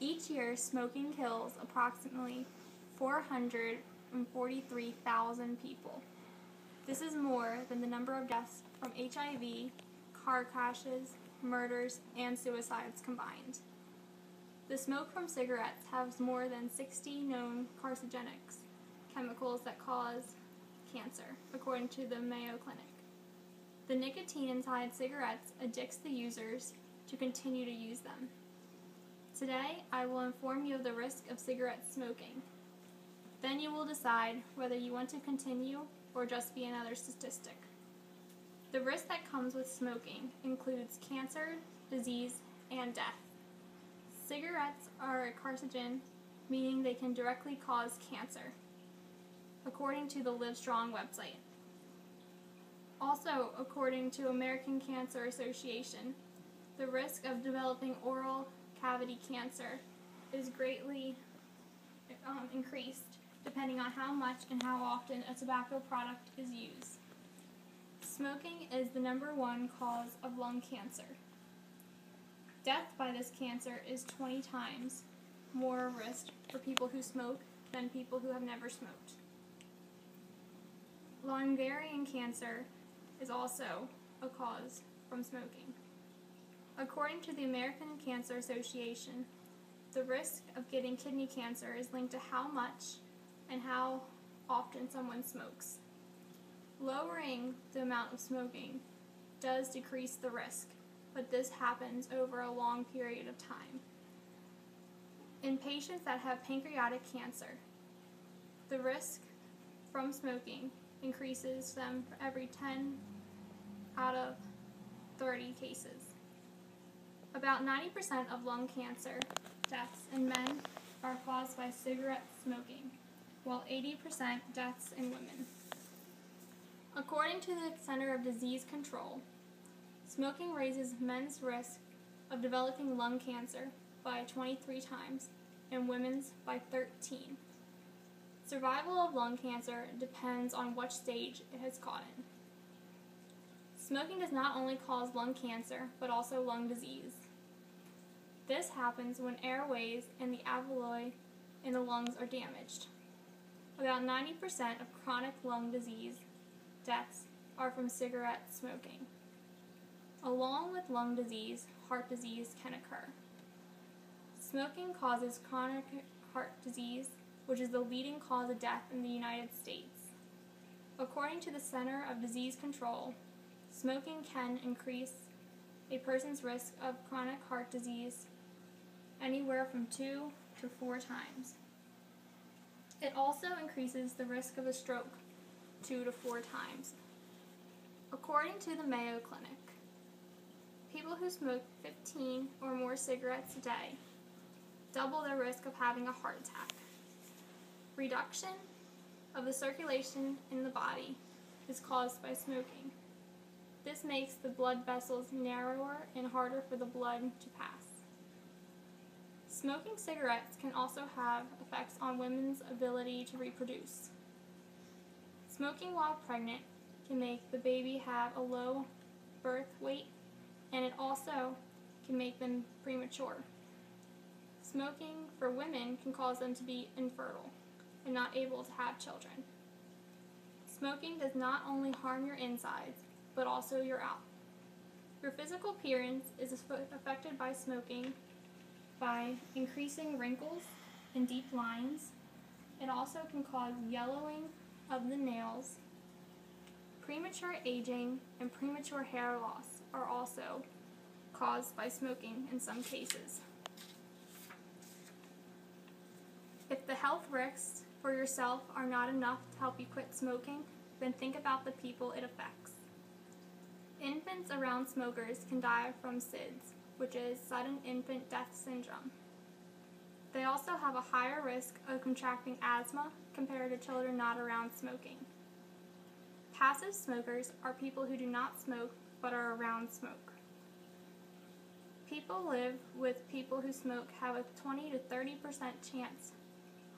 Each year, smoking kills approximately 443,000 people. This is more than the number of deaths from HIV, car crashes, murders, and suicides combined. The smoke from cigarettes has more than 60 known carcinogenics, chemicals that cause cancer, according to the Mayo Clinic. The nicotine inside cigarettes addicts the users to continue to use them. Today, I will inform you of the risk of cigarette smoking. Then you will decide whether you want to continue or just be another statistic. The risk that comes with smoking includes cancer, disease, and death. Cigarettes are a carcinogen, meaning they can directly cause cancer, according to the Livestrong website. Also, according to American Cancer Association, the risk of developing oral cavity cancer is greatly increased depending on how much and how often a tobacco product is used. Smoking is the #1 cause of lung cancer. Death by this cancer is 20 times more risk for people who smoke than people who have never smoked. Lung cancer is also a cause from smoking. According to the American Cancer Association, the risk of getting kidney cancer is linked to how much and how often someone smokes. Lowering the amount of smoking does decrease the risk, but this happens over a long period of time. In patients that have pancreatic cancer, the risk from smoking increases them for every 10 out of 30 cases. About 90% of lung cancer deaths in men are caused by cigarette smoking, while 80% deaths in women. According to the Center of Disease Control, smoking raises men's risk of developing lung cancer by 23 times and women's by 13. Survival of lung cancer depends on what stage it has caught in. Smoking does not only cause lung cancer, but also lung disease. This happens when airways and the alveoli in the lungs are damaged. About 90% of chronic lung disease deaths are from cigarette smoking. Along with lung disease, heart disease can occur. Smoking causes chronic heart disease, which is the leading cause of death in the United States. According to the Center of Disease Control, smoking can increase a person's risk of chronic heart disease anywhere from 2 to 4 times. It also increases the risk of a stroke 2 to 4 times. According to the Mayo Clinic, people who smoke 15 or more cigarettes a day double their risk of having a heart attack. Reduction of the circulation in the body is caused by smoking. This makes the blood vessels narrower and harder for the blood to pass. Smoking cigarettes can also have effects on women's ability to reproduce. Smoking while pregnant can make the baby have a low birth weight, and it also can make them premature. Smoking for women can cause them to be infertile and not able to have children. Smoking does not only harm your insides, but also your out. Your physical appearance is affected by smoking by increasing wrinkles and deep lines. It also can cause yellowing of the nails. Premature aging and premature hair loss are also caused by smoking in some cases. If the health risks for yourself are not enough to help you quit smoking, then think about the people it affects. Infants around smokers can die from SIDS, which is sudden infant death syndrome. They also have a higher risk of contracting asthma compared to children not around smoking. Passive smokers are people who do not smoke but are around smoke. People live with people who smoke have a 20 to 30% chance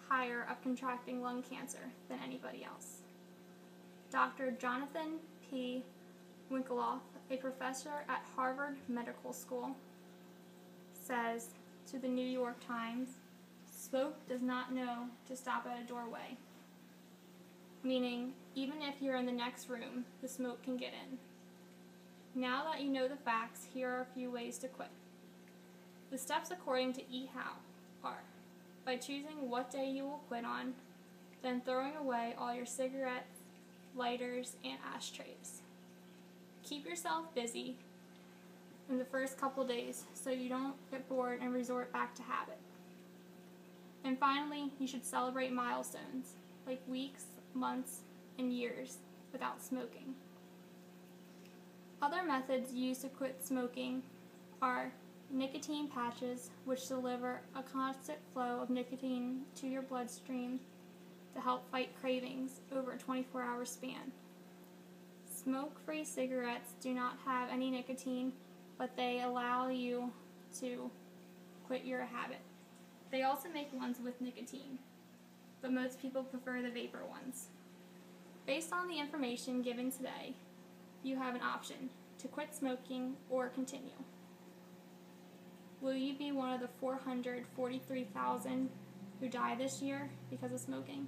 higher of contracting lung cancer than anybody else. Dr. Jonathan P. Winklevoss, a professor at Harvard Medical School, says to the New York Times, smoke does not know to stop at a doorway. Meaning, even if you're in the next room, the smoke can get in. Now that you know the facts, here are a few ways to quit. The steps according to EHOW are: by choosing what day you will quit on, then throwing away all your cigarettes, lighters, and ashtrays. Keep yourself busy in the first couple days so you don't get bored and resort back to habit. And finally, you should celebrate milestones, like weeks, months, and years without smoking. Other methods used to quit smoking are nicotine patches, which deliver a constant flow of nicotine to your bloodstream to help fight cravings over a 24-hour span. Smoke-free cigarettes do not have any nicotine, but they allow you to quit your habit. They also make ones with nicotine, but most people prefer the vapor ones. Based on the information given today, you have an option to quit smoking or continue. Will you be one of the 443,000 who die this year because of smoking?